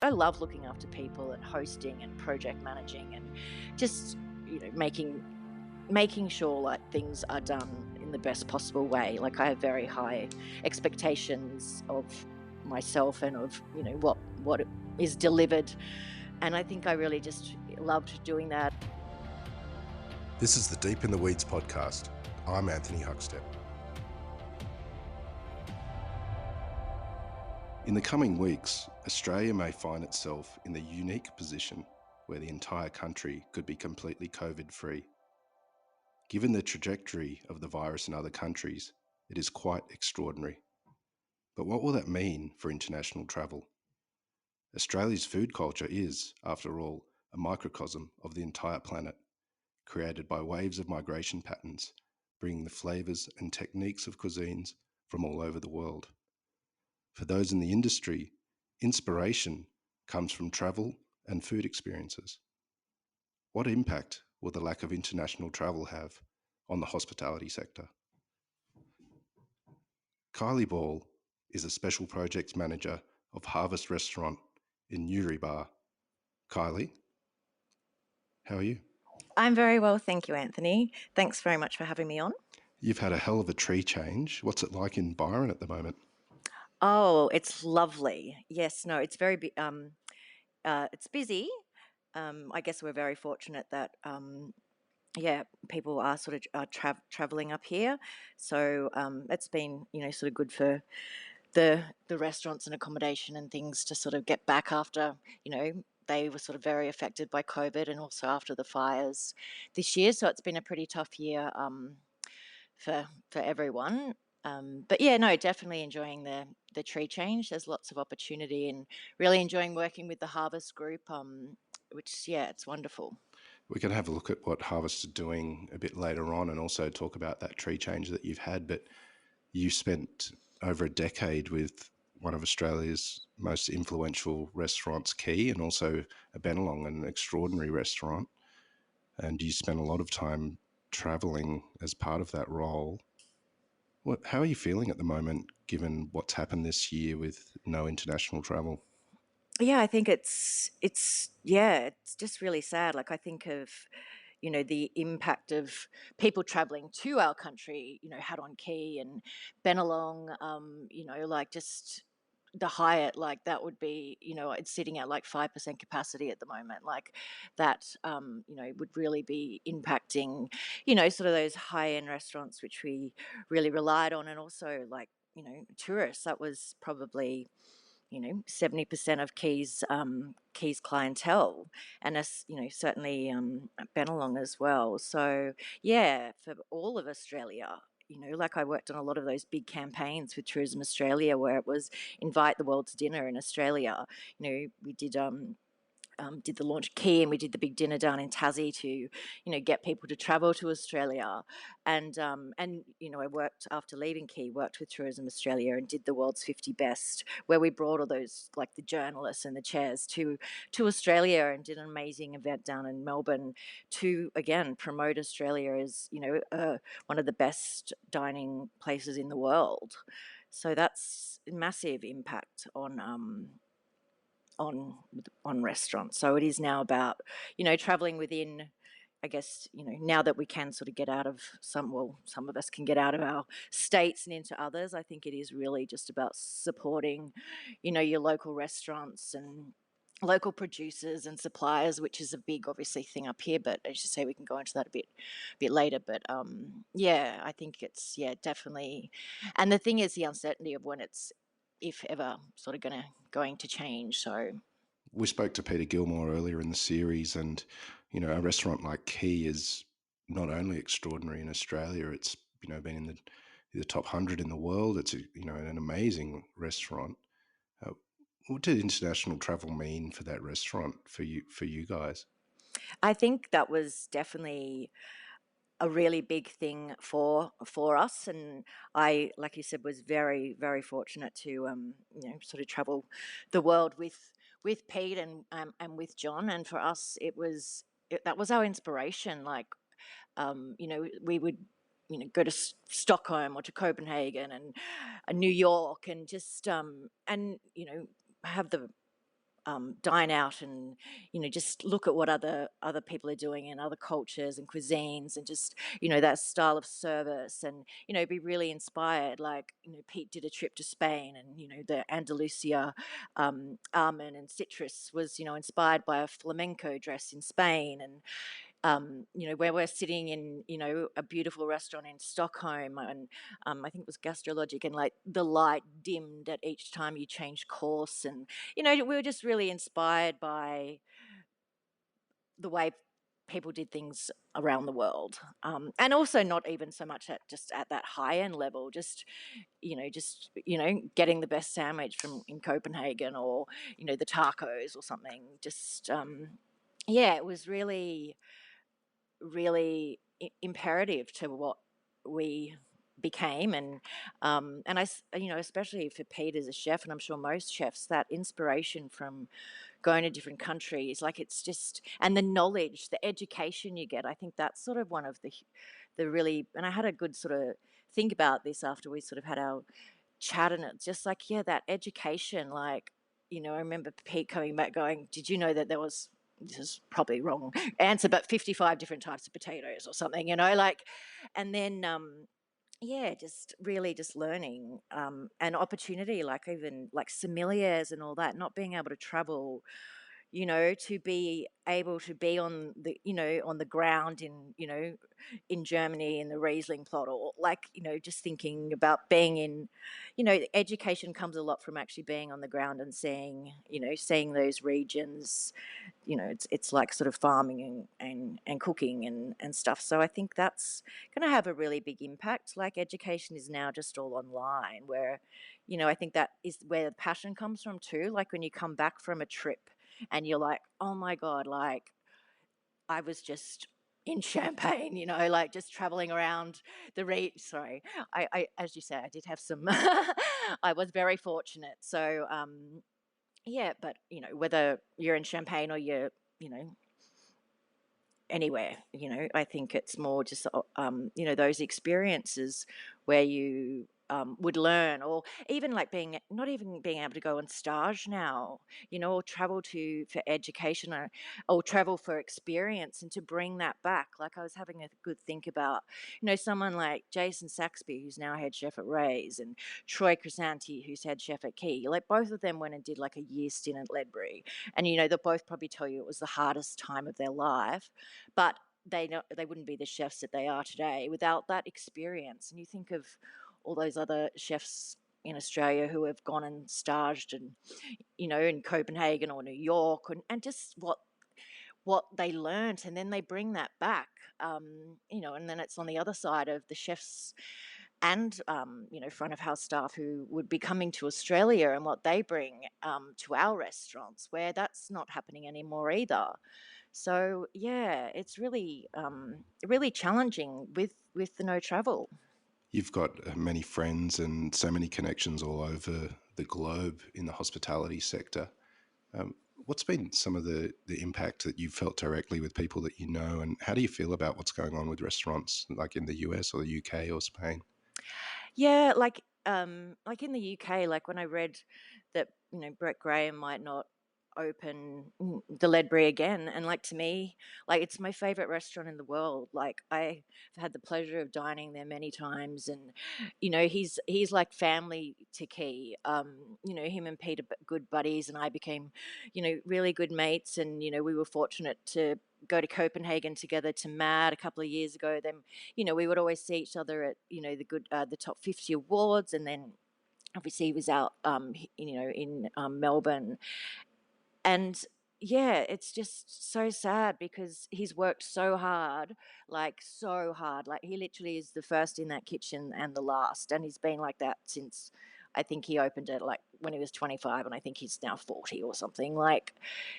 I love looking after people and hosting and project managing and just, making sure like things are done in the best possible way. Like I have very high expectations of myself and of, what is delivered. And I think I really just loved doing that. This is the Deep in the Weeds podcast. I'm Anthony Huckstep. In the coming weeks, Australia may find itself in the unique position where the entire country could be completely COVID-free. Given the trajectory of the virus in other countries, it is quite extraordinary. But what will that mean for international travel? Australia's food culture is, after all, a microcosm of the entire planet, created by waves of migration patterns, bringing the flavours and techniques of cuisines from all over the world. For those in the industry, inspiration comes from travel and food experiences. What impact will the lack of international travel have on the hospitality sector? Kylie Ball is a special projects manager of Harvest Restaurant in Newrybar. Kylie, how are you? I'm very well, thank you, Anthony. Thanks very much for having me on. You've had a hell of a tree change. What's it like in Byron at the moment? Oh, it's lovely. Yes, no, it's very it's busy. I guess we're very fortunate that people are sort of traveling up here. So it's been, sort of good for the restaurants and accommodation and things to sort of get back after, they were sort of very affected by COVID and also after the fires this year. So it's been a pretty tough year for everyone. But yeah, no, definitely enjoying the tree change. There's lots of opportunity and really enjoying working with the Harvest Group, which, it's wonderful. We can have a look at what Harvest are doing a bit later on and also talk about that tree change that you've had. But you spent over a decade with one of Australia's most influential restaurants, Quay, and also a Bennelong, an extraordinary restaurant. And you spent a lot of time travelling as part of that role. How are you feeling at the moment, given what's happened this year with no international travel? Yeah, I think it's just really sad. Like I think of, the impact of people traveling to our country, had on Quay and Bennelong, like just the Hyatt, like that would be, it's sitting at like 5% capacity at the moment. Like that, would really be impacting, sort of those high-end restaurants, which we really relied on. And also like, tourists, that was probably 70% of Quay's clientele, and certainly Bennelong as well. So yeah, for all of Australia, like I worked on a lot of those big campaigns with Tourism Australia, where it was invite the world to dinner in Australia. We did the launch Quay, and we did the big dinner down in Tassie to, get people to travel to Australia. And I worked after leaving Quay, worked with Tourism Australia and did the world's 50 best, where we brought all those like the journalists and the chairs to Australia and did an amazing event down in Melbourne to again promote Australia as one of the best dining places in the world. So that's massive impact on restaurants. So it is now about, traveling within, I guess, now that we can sort of get out of some of us can get out of our states and into others. I think it is really just about supporting, your local restaurants and local producers and suppliers, which is a big, obviously, thing up here. But as you say, we can go into that a bit later. But I think it's definitely. And the thing is, the uncertainty of when it's, if ever, sort of going to change. So We spoke to Peter Gilmore earlier in the series, and a restaurant like Quay is not only extraordinary in Australia, it's been in the top 100 in the world. It's an amazing restaurant. What did international travel mean for that restaurant for you guys? I think that was definitely a really big thing for us, and I, like you said, was very, very fortunate to sort of travel the world with Pete and with John. And for us that was our inspiration. Like we would go to Stockholm or to Copenhagen and New York, and just and have the dine out and just look at what other people are doing in other cultures and cuisines, and just that style of service, and be really inspired. Like Pete did a trip to Spain, and the Andalusia almond and citrus was inspired by a flamenco dress in Spain. And where we're sitting in, a beautiful restaurant in Stockholm, and I think it was Gastrologic, and like the light dimmed at each time you changed course, and we were just really inspired by the way people did things around the world, and also not even so much at that high end level, getting the best sandwich from in Copenhagen, or the tacos or something. Just yeah, it was really imperative to what we became. And especially for Pete as a chef, and I'm sure most chefs, that inspiration from going to different countries, like it's just, and the knowledge, the education you get, I think that's sort of one of the really, and I had a good sort of think about this after we sort of had our chat, and it's just like, yeah, that education, like I remember Pete coming back going, did you know that there was, this is probably wrong answer, but 55 different types of potatoes or something, like, and then yeah, just really just learning, and opportunity, like even like sommeliers and all that, not being able to travel, to be able to be on the, on the ground in, in Germany in the Riesling plot, or like, just thinking about being in, education comes a lot from actually being on the ground and seeing those regions. It's like sort of farming and cooking and stuff. So I think that's going to have a really big impact. Like education is now just all online, where, I think that is where the passion comes from too. Like when you come back from a trip and you're like, oh my God, like I was just in Champagne, like just traveling around sorry, as you say, I did have some, I was very fortunate. So, yeah, but, whether you're in Champagne or you're, you know, anywhere, I think it's more just, those experiences where you would learn, or even like not even being able to go on stage now, or travel for education, or travel for experience, and to bring that back. Like I was having a good think about, someone like Jason Saxby, who's now head chef at Ray's, and Troy Crisanti, who's head chef at Quay. Like both of them went and did like a year stint at Ledbury, and they'll both probably tell you it was the hardest time of their life, but they wouldn't be the chefs that they are today without that experience. And you think of all those other chefs in Australia who have gone and staged, and in Copenhagen or New York, and just what they learnt, and then they bring that back, and then it's on the other side of the chefs and front of house staff who would be coming to Australia, and what they bring to our restaurants, where that's not happening anymore either. So yeah, it's really challenging with the no travel. You've got many friends and so many connections all over the globe in the hospitality sector. What's been some of the impact that you've felt directly with people that you know, and how do you feel about what's going on with restaurants like in the US or the UK or Spain? Yeah, like in the UK, like when I read that, Brett Graham might not open the Ledbury again, and like to me, like it's my favorite restaurant in the world. Like I've had the pleasure of dining there many times, and he's like family to Key. Him and Pete are good buddies, and I became, really good mates, and we were fortunate to go to Copenhagen together to Mad a couple of years ago. Then we would always see each other at the top 50 awards, and then obviously he was out in Melbourne. And yeah, it's just so sad because he's worked so hard. Like he literally is the first in that kitchen and the last. And he's been like that since, I think he opened it like when he was 25, and I think he's now 40 or something. Like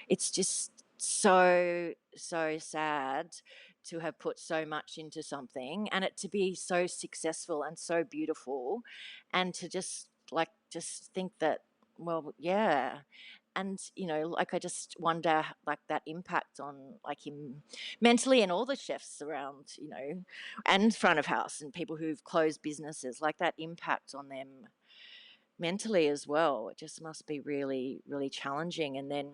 it's just so sad to have put so much into something and it to be so successful and so beautiful, and to just think that, well, yeah. And like I just wonder, like that impact on like him mentally, and all the chefs around, and front of house and people who've closed businesses, like that impact on them, mentally as well. It just must be really, really challenging. And then,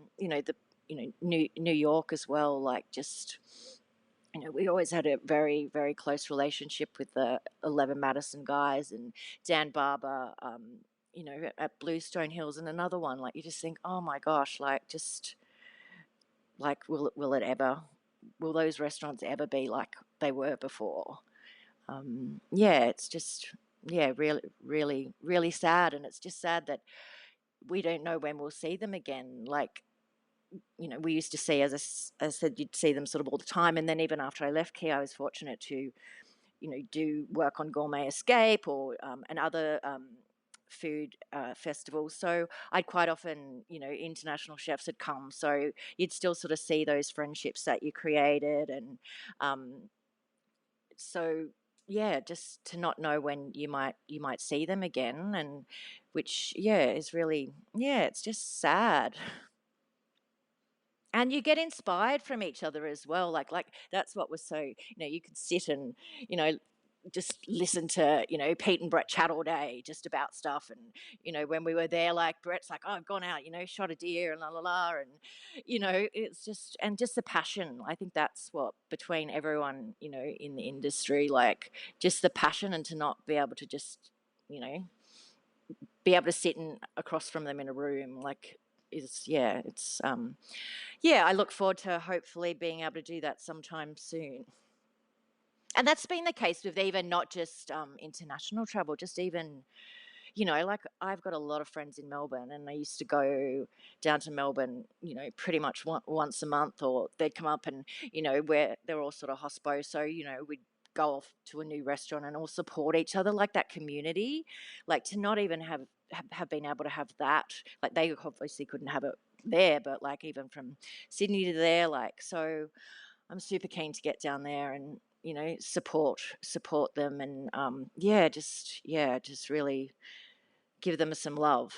New York as well, like just, we always had a very, very close relationship with the 11 Madison guys and Dan Barber, at Bluestone Hills, and another one. Like, you just think, oh my gosh, like, just like, will those restaurants ever be like they were before? Yeah, it's just, yeah, really, really, really sad. And it's just sad that we don't know when we'll see them again. Like, we used to see, as I said, you'd see them sort of all the time. And then even after I left Key, I was fortunate to, do work on Gourmet Escape or and other food festivals. So I'd quite often, international chefs had come. So you'd still sort of see those friendships that you created. And um, so yeah, just to not know when you might see them again, and which, yeah, is really, yeah, it's just sad. And you get inspired from each other as well. Like that's what was so, you could sit and, you know just listen to, Pete and Brett chat all day just about stuff. And, when we were there, like, Brett's like, oh, I've gone out, shot a deer and la la la. And, it's just, and just the passion. I think that's what, between everyone, in the industry, like, just the passion, and to not be able to just, you know, be able to sit across from them in a room, like, is, yeah, it's, yeah, I look forward to hopefully being able to do that sometime soon. And that's been the case with even not just international travel, just even, like, I've got a lot of friends in Melbourne, and I used to go down to Melbourne, pretty much once a month, or they'd come up and, where they're all sort of hospo. So, we'd go off to a new restaurant and all support each other, like that community, like to not even have been able to have that. Like, they obviously couldn't have it there, but like even from Sydney to there, like, so I'm super keen to get down there and, support them. And just really give them some love.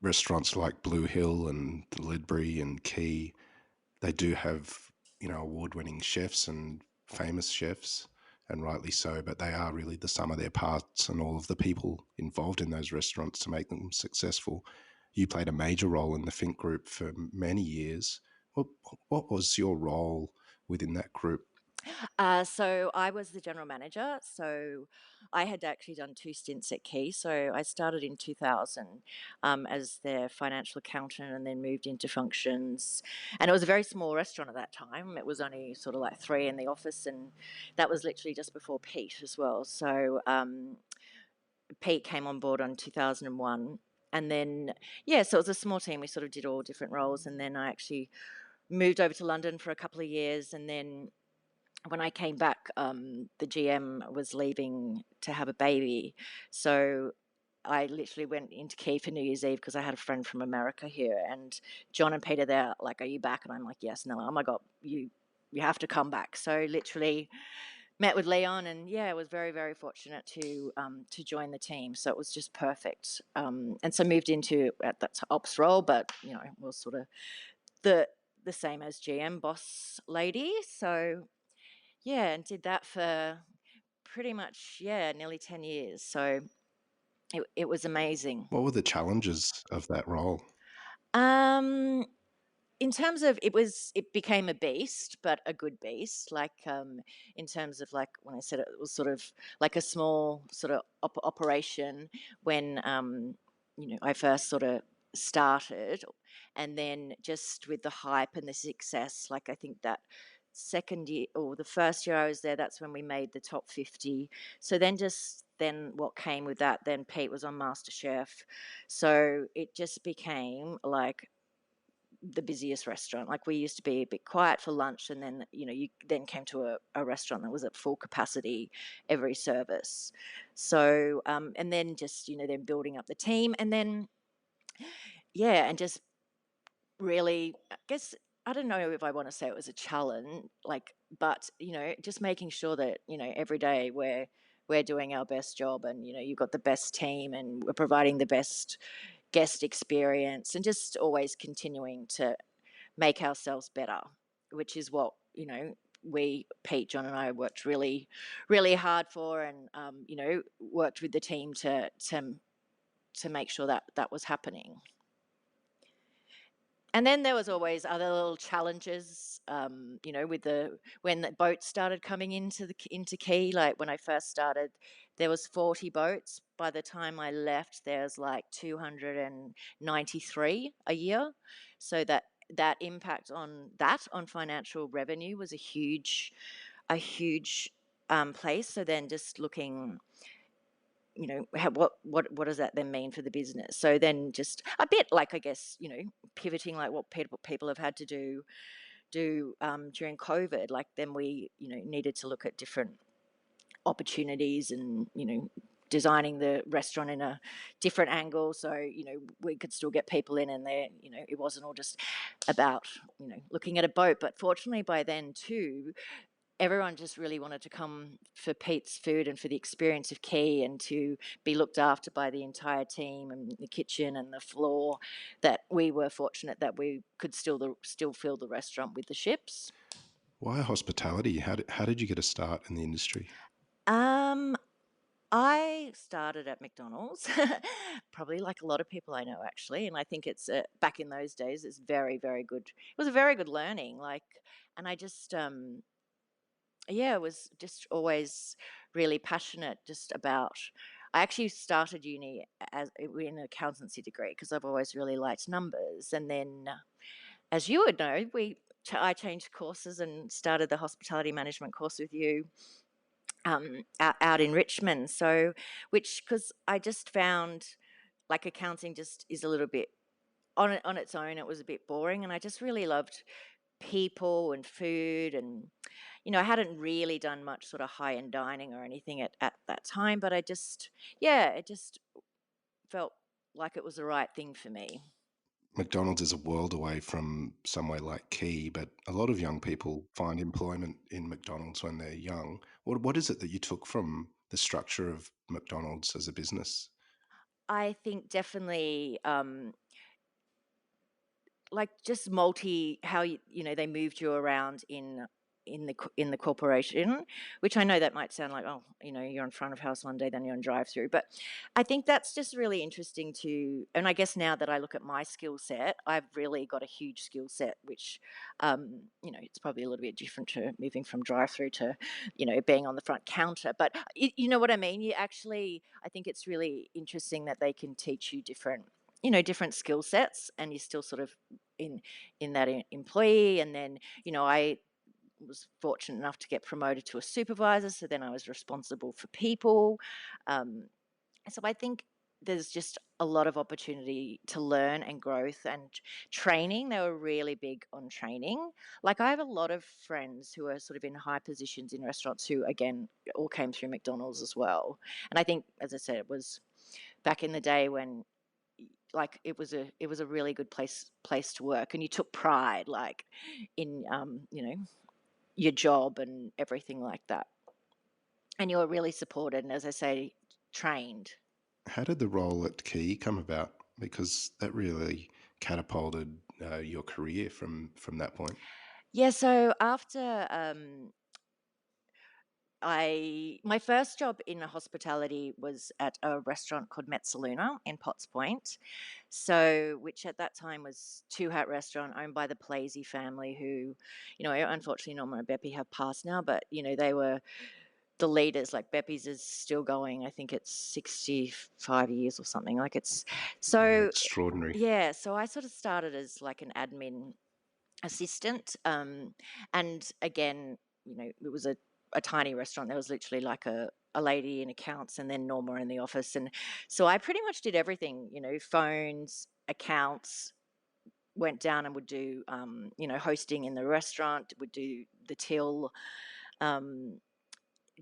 Restaurants like Blue Hill and the Lidbury and Quay, they do have, award-winning chefs and famous chefs, and rightly so, but they are really the sum of their parts and all of the people involved in those restaurants to make them successful. You played a major role in the Fink Group for many years. What, what was your role within that group? So I was the general manager. So I had actually done 2 stints at Key. So I started in 2000 as their financial accountant, and then moved into functions. And it was a very small restaurant at that time. It was only sort of like three in the office, and that was literally just before Pete as well. So Pete came on board on 2001. And then, yeah, so it was a small team. We sort of did all different roles. And then I actually moved over to London for a couple of years. And then when I came back, the GM was leaving to have a baby. So I literally went into Key for New Year's Eve because I had a friend from America here. And John and Peter, they're like, are you back? And I'm like, yes. And they're like, oh my God, you have to come back. So literally met with Leon, and yeah, I was very, very fortunate to join the team. So it was just perfect. And so moved into at that ops role, but was sort of the same as GM boss lady. So yeah, and did that for pretty much, yeah, nearly 10 years. So it was amazing. What were the challenges of that role? Um, in terms of, it became a beast, but a good beast. Like, in terms of, like, when I said it was sort of like a small sort of operation when I first sort of started. And then just with the hype and the success, like, I think that second year, or the first year I was there, that's when we made the top 50. So then what came with that, then Pete was on MasterChef. So it just became like the busiest restaurant. Like, we used to be a bit quiet for lunch, and then you then came to a restaurant that was at full capacity every service. So and then just then building up the team, and then yeah, and just really, I guess, I don't know if I want to say it was a challenge, like, but just making sure that every day we're doing our best job, and you've got the best team, and we're providing the best guest experience, and just always continuing to make ourselves better, which is what Pete, John, and I worked really, really hard for, and worked with the team to to make sure that that was happening. And then there was always other little challenges, with when the boats started coming into Quay. Like when I first started, there was 40 boats. By the time I left, there's like 293 a year. So that impact on financial revenue was a huge place. So then just looking, what does that then mean for the business? So then just a bit like, I guess, pivoting, like what people have had to do during COVID. Like then we needed to look at different opportunities and designing the restaurant in a different angle, so we could still get people in, and there it wasn't all just about looking at a boat. But fortunately by then too, everyone just really wanted to come for Pete's food and for the experience of Quay, and to be looked after by the entire team and the kitchen and the floor, that we were fortunate that we could still fill the restaurant with the ships. Why hospitality? How did you get a start in the industry? Um, I started at McDonald's, probably like a lot of people I know actually, and I think it's back in those days, it's very, very good. It was a very good learning, like, and I just yeah, was just always really passionate just about. I actually started uni as in an accountancy degree because I've always really liked numbers, and then, as you would know, I changed courses and started the hospitality management course with you, out in Richmond. So, which because I just found like accounting just is a little bit on its own. It was a bit boring, and I just really loved people and food. And I hadn't really done much sort of high end dining or anything at that time, but yeah, it just felt like it was the right thing for me. McDonald's is a world away from somewhere like Key, but a lot of young people find employment in McDonald's when they're young. What is it that you took from the structure of McDonald's as a business? I think definitely, like just how they moved you around in the corporation, which I know that might sound like, oh, you're in front of house one day, then you're on drive through, but I think that's just really interesting to. And I guess now that I look at my skill set, I've really got a huge skill set, which, it's probably a little bit different to moving from drive through to being on the front counter, but you know what I mean. You actually, I think it's really interesting that they can teach you different skill sets, and you're still sort of in that employee. And then I was fortunate enough to get promoted to a supervisor, so then I was responsible for people. um, so I think there's just a lot of opportunity to learn and growth and training. They were really big on training. Like I have a lot of friends who are sort of in high positions in restaurants who again all came through McDonald's as well. And I think, as I said, it was back in the day when, like, it was a really good place to work, and you took pride, like, in your job and everything like that, and you were really supported, and, as I say, trained. How did the role at Key come about? Because that really catapulted your career from that point. Yeah, so after I my first job in hospitality was at a restaurant called Mezzaluna in Potts Point. So, which at that time was two hat restaurant owned by the Plazy family, who, unfortunately Norma and Beppy have passed now, but they were the leaders. Like Beppy's is still going. I think it's 65 years or something. Like it's Yeah, so. extraordinary. Yeah, so I sort of started as like an admin assistant. And again, it was a tiny restaurant. There was literally like a lady in accounts and then Norma in the office. And so I pretty much did everything, phones, accounts, went down and would do, hosting in the restaurant, would do the till, um,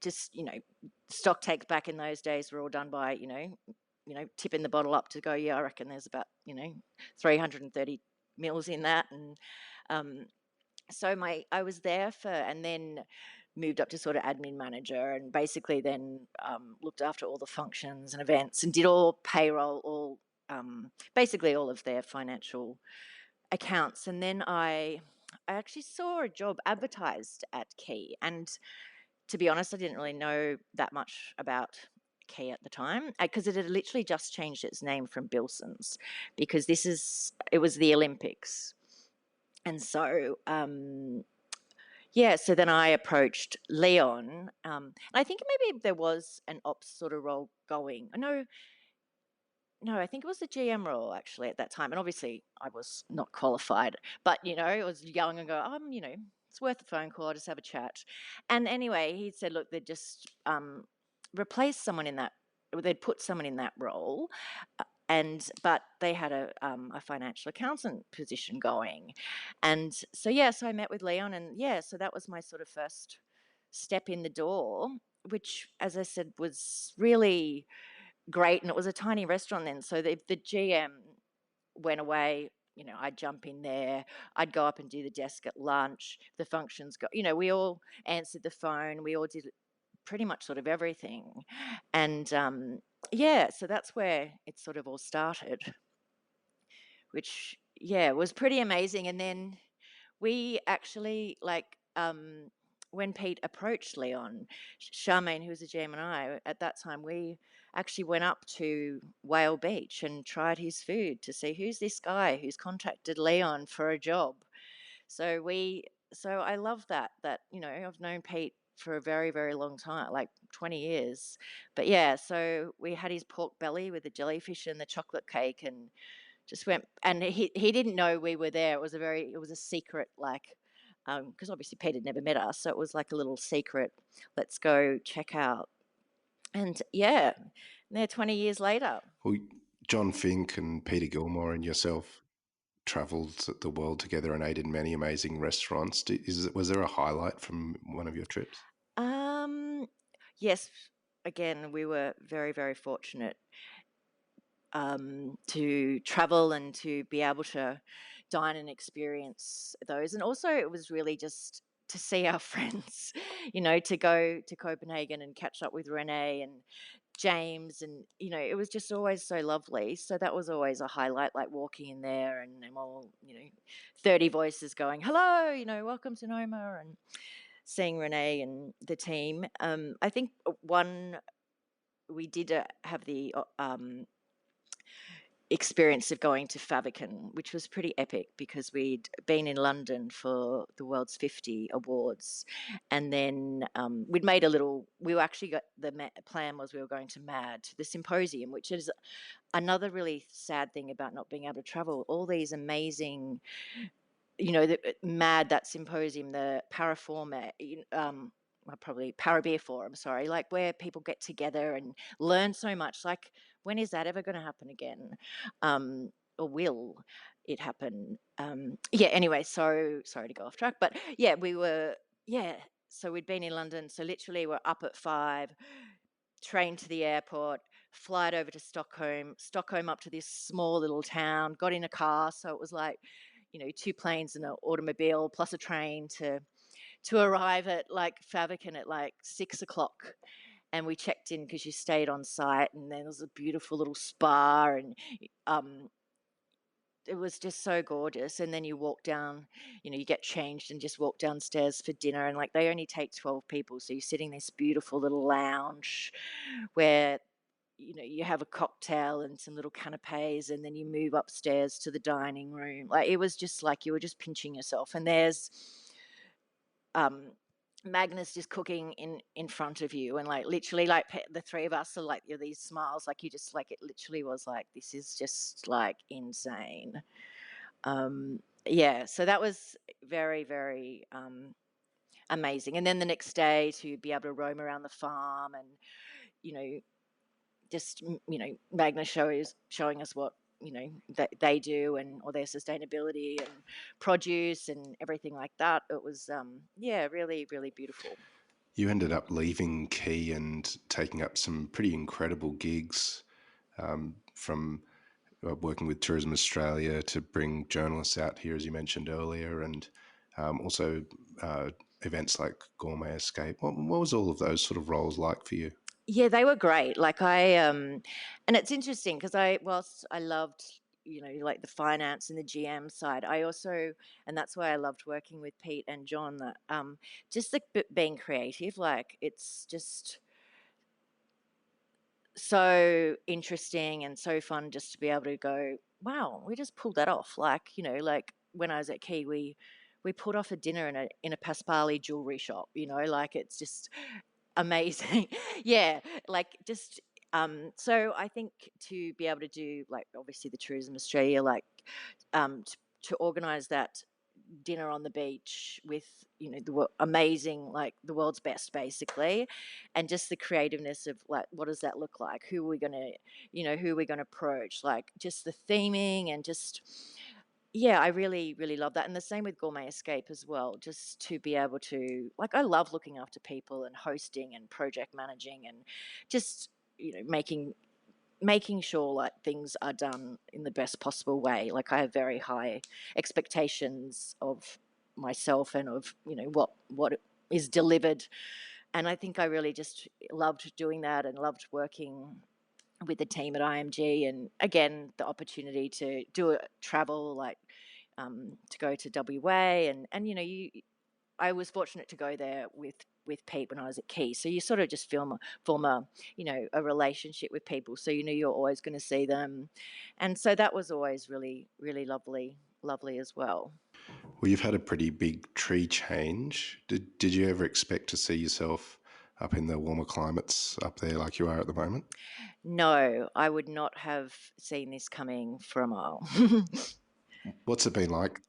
just, stock takes back in those days were all done by, tipping the bottle up to go, yeah, I reckon there's about, 330 mils in that. And, um, so I was there and then moved up to sort of admin manager, and basically then looked after all the functions and events and did all payroll, basically all of their financial accounts. And then I actually saw a job advertised at Key, and to be honest, I didn't really know that much about Quay at the time, because it had literally just changed its name from Bilson's, because it was the Olympics. And so, yeah, so then I approached Leon. And I think maybe there was an ops sort of role going. No, I think it was the GM role actually at that time. And obviously I was not qualified, but I was young and go, it's worth a phone call. I'll just have a chat. And anyway, he said, look, they'd just replace someone in that, they'd put someone in that role. But they had a financial accountant position going. And so, yeah, so I met with Leon, and yeah, so that was my sort of first step in the door, which, as I said, was really great. And it was a tiny restaurant then. So the GM went away, I'd jump in there, I'd go up and do the desk at lunch, the functions we all answered the phone, we all did pretty much sort of everything. And yeah, so that's where it sort of all started, which, yeah, was pretty amazing. And then we actually, like, when Pete approached Leon, Charmaine, who was a GM, and I, at that time, we actually went up to Whale Beach and tried his food to see who's this guy who's contacted Leon for a job. So I love that, I've known Pete for a very, very long time, like 20 years. But yeah, so we had his pork belly with the jellyfish and the chocolate cake, and just went, and he didn't know we were there. It was a secret, like, because obviously Pete had never met us, so it was like a little secret. Let's go check out. And yeah, and there 20 years later. Well, John Fink and Peter Gilmore and yourself travelled the world together and ate in many amazing restaurants. Was there a highlight from one of your trips? Yes, again, we were very, very fortunate to travel and to be able to dine and experience those. And also, it was really just to see our friends, to go to Copenhagen and catch up with Renee and James. And, it was just always so lovely. So that was always a highlight, like walking in there and them all, 30 voices going, hello, welcome to Noma, and seeing Renee and the team. I think we did have the experience of going to Faviken, which was pretty epic because we'd been in London for the World's 50 Awards, and then we actually got plan was we were going to MAD, the symposium, which is another really sad thing about not being able to travel. All these amazing, the MAD, that symposium, the Paraforma, probably Parabeer Forum, sorry, like where people get together and learn so much. Like, when is that ever going to happen again? Or will it happen? Yeah, anyway, so sorry to go off track, but yeah, so we'd been in London. So literally we're up at 5, train to the airport, flight over to Stockholm up to this small little town, got in a car. So it was like, 2 planes and an automobile plus a train to arrive at like Faviken at like 6 o'clock. And we checked in because you stayed on site, and then there was a beautiful little spa, and it was just so gorgeous. And then you walk down, you get changed and just walk downstairs for dinner. And like, they only take 12 people. So you're sitting in this beautiful little lounge where, you have a cocktail and some little canapes, and then you move upstairs to the dining room. Like, it was just like you were just pinching yourself. And there's Magnus just cooking in front of you, and like literally, like the three of us are like, these smiles, like you just like, it literally was like, this is just like insane. Yeah, so that was very, very amazing. And then the next day to be able to roam around the farm, and just Magnus showing us what that they do, and or their sustainability and produce and everything like that. It was yeah, really, really beautiful. You ended up leaving Quay and taking up some pretty incredible gigs, from working with Tourism Australia to bring journalists out here, as you mentioned earlier, and also events like Gourmet Escape. What was all of those sort of roles like for you? Yeah, they were great. Like, and it's interesting because whilst I loved, like the finance and the GM side, I also, and that's why I loved working with Pete and John, that just being creative. Like, it's just, so interesting and so fun just to be able to go, wow, we just pulled that off. Like, like when I was at Quay, we pulled off a dinner in a Pasquale jewelry shop, like it's just amazing. Yeah, like just so I think to be able to do, like, obviously the Tourism Australia, like to organize that dinner on the beach with the amazing, like the world's best basically, and just the creativeness of like what does that look like, who are we going to who are we going to approach, like just the theming and just, yeah, I really really love that. And the same with Gourmet Escape as well, just to be able to, like, I love looking after people and hosting and project managing and just making sure like things are done in the best possible way. Like I have very high expectations of myself and of what is delivered, and I think I really just loved doing that and loved working with the team at IMG, and again the opportunity to do a travel, like to go to WA, and I was fortunate to go there with Pete when I was at Quay. So you sort of just form a a relationship with people. So you're always going to see them, and so that was always really really lovely as well. Well, you've had a pretty big tree change. Did you ever expect to see yourself up in the warmer climates up there like you are at the moment? No, I would not have seen this coming for a mile. What's it been like?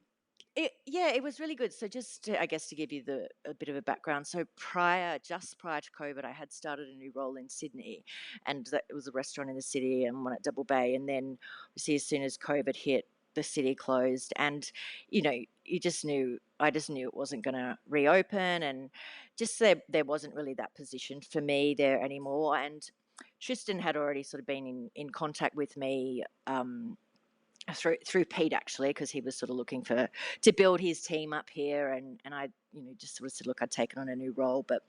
Yeah, it was really good. So just I guess to give you a bit of a background. So just prior to COVID, I had started a new role in Sydney, and it was a restaurant in the city and one at Double Bay. And then obviously as soon as COVID hit, the city closed, and I just knew it wasn't going to reopen, and just there wasn't really that position for me there anymore. And Tristan had already sort of been in contact with me. Through Pete actually, because he was sort of looking to build his team up here, and I just sort of said, look, I'd taken on a new role. But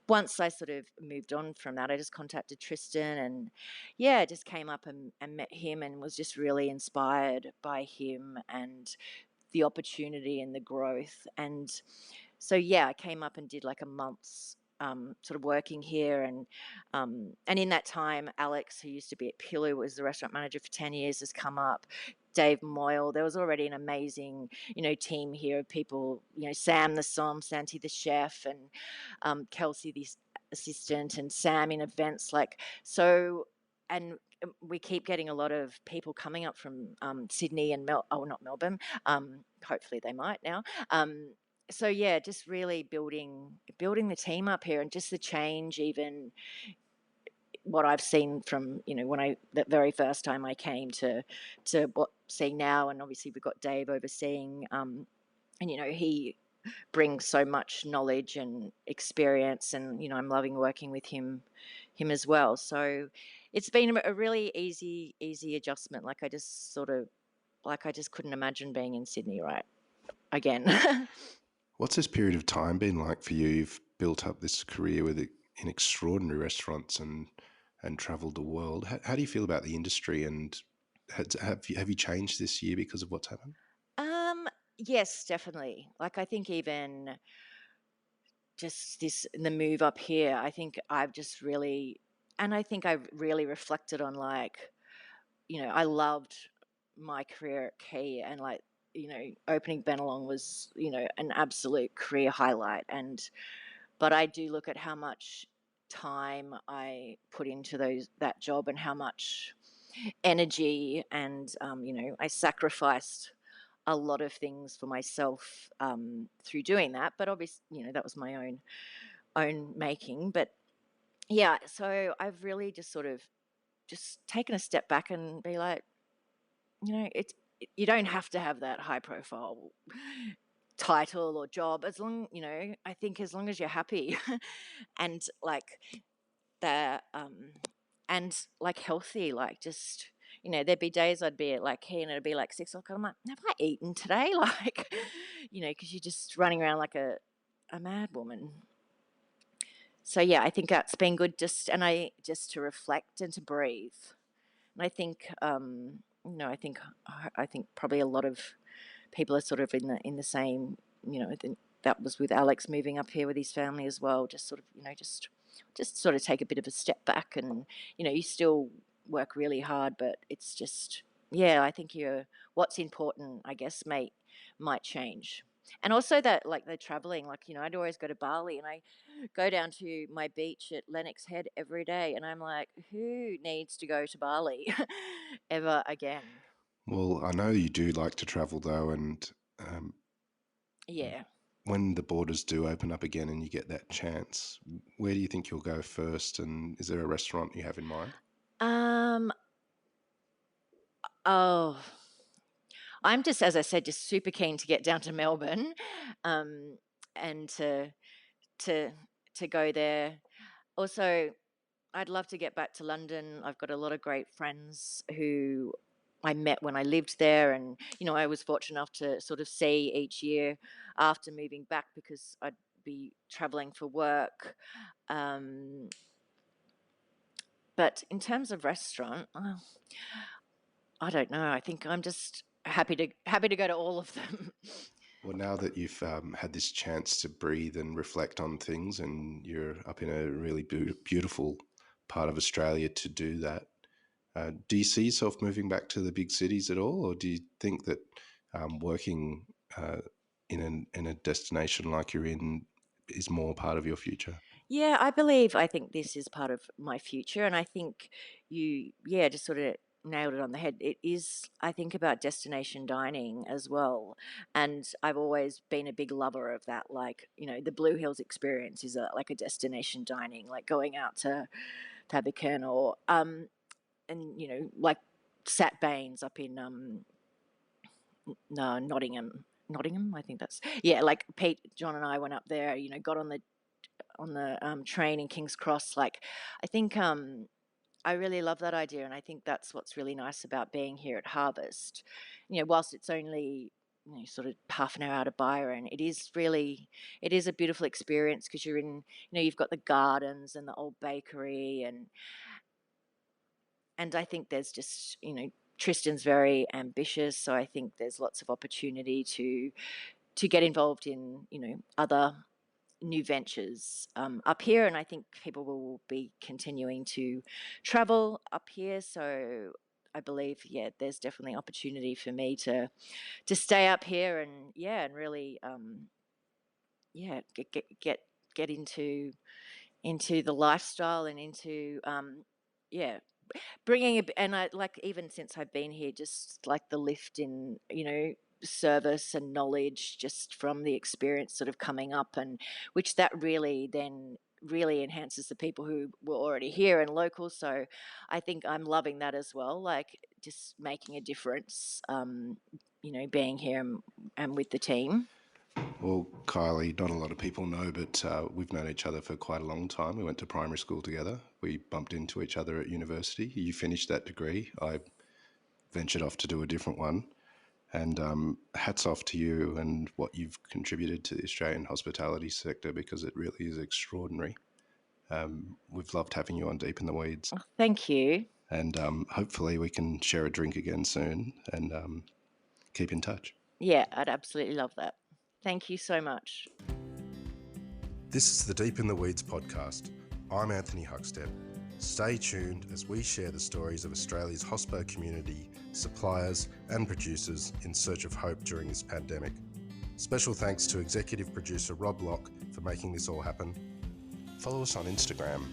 once I sort of moved on from that, I just contacted Tristan, and yeah, just came up and met him and was just really inspired by him and the opportunity and the growth. And so yeah, I came up and did like a month's sort of working here, and in that time, Alex, who used to be at Pillow, was the restaurant manager for 10 years, has come up. Dave Moyle, there was already an amazing, team here of people, Sam the som, Santi the chef, and Kelsey the assistant, and Sam in events, like so. And we keep getting a lot of people coming up from Sydney and not Melbourne. Hopefully they might now. So yeah, just really building the team up here, and just the change, even what I've seen from when the very first time I came to what seeing now, and obviously we've got Dave overseeing, and he brings so much knowledge and experience, and I'm loving working with him as well. So it's been a really easy adjustment. Like I just couldn't imagine being in Sydney right again. What's this period of time been like for you? You've built up this career in extraordinary restaurants and travelled the world. How do you feel about the industry, and have you changed this year because of what's happened? um yes, definitely. Like I think even just the move up here, I think I've just really, and I think I've really reflected on, like, I loved my career at Key, and like, opening Benelong was, an absolute career highlight. But I do look at how much time I put into that job, and how much energy, and I sacrificed a lot of things for myself through doing that. But obviously, that was my own making. But yeah, so I've really just sort of just taken a step back and be like, it's you don't have to have that high profile title or job, as long, I think as long as you're happy and like that, and like healthy, like just, there'd be days I'd be at like here and it'd be like 6 o'clock, and I'm like, have I eaten today? Like, because you're just running around like a mad woman. So yeah, I think that's been good, just to reflect and to breathe. And I think, I think probably a lot of people are sort of in the same, that was with Alex moving up here with his family as well. Just sort of, just just sort of take a bit of a step back, and you still work really hard, but it's just, yeah, I think you're what's important, I guess, might change. And also that, like, the traveling, like, I'd always go to Bali, and I go down to my beach at Lennox Head every day, and I'm like, who needs to go to Bali ever again? Well, I know you do like to travel though, and um, Yeah. when the borders do open up again and you get that chance, where do you think you'll go first? And is there a restaurant you have in mind? Um, oh, I'm just, as I said, just super keen to get down to Melbourne, um, and to to go there. Also, I'd love to get back to London. I've got a lot of great friends who I met when I lived there, and I was fortunate enough to sort of see each year after moving back, because I'd be traveling for work. Um, but in terms of restaurant, I don't know. I think I'm just happy to go to all of them. Well, now that you've had this chance to breathe and reflect on things, and you're up in a really beautiful part of Australia to do that, do you see yourself moving back to the big cities at all, or do you think that working in a destination like you're in is more part of your future? Yeah, I think this is part of my future, and I think yeah, just sort of nailed it on the head. It is, I think, about destination dining as well, and I've always been a big lover of that. Like, the Blue Hills experience is like a destination dining, like going out to Tabakan, or and like Sat Baines up in no, Nottingham, I think that's, yeah. Like Pete, John, and I went up there. Got on the train in King's Cross. Like, I think I really love that idea, and I think that's what's really nice about being here at Harvest. Whilst it's only sort of half an hour out of Byron, it is a beautiful experience, because you're in, you've got the gardens and the old bakery, and I think there's just, Tristan's very ambitious, so I think there's lots of opportunity to get involved in, other new ventures up here, and I think people will be continuing to travel up here. So I believe, yeah, there's definitely opportunity for me to stay up here, and yeah, and really, yeah, get into the lifestyle, and into, yeah, bringing and I, like, even since I've been here, just like the lift in, service and knowledge, just from the experience sort of coming up, and which that really then really enhances the people who were already here and local. So I think I'm loving that as well, like just making a difference, being here, and with the team. Well, Kylie, not a lot of people know, but we've known each other for quite a long time. We went to primary school together. We bumped into each other at university. You finished that degree. I ventured off to do a different one. And hats off to you and what you've contributed to the Australian hospitality sector, because it really is extraordinary. We've loved having you on Deep in the Weeds. Thank you. And hopefully we can share a drink again soon, and keep in touch. Yeah, I'd absolutely love that. Thank you so much. This is the Deep in the Weeds podcast. I'm Anthony Huckstep. Stay tuned as we share the stories of Australia's hospo community, suppliers and producers in search of hope during this pandemic. Special thanks to executive producer Rob Locke for making this all happen. Follow us on Instagram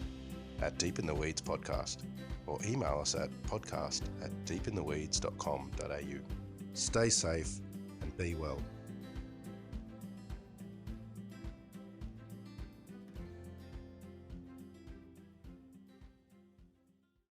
at Deep in the Weeds Podcast, or email us at podcast@deepintheweeds.com.au. Stay safe and be well.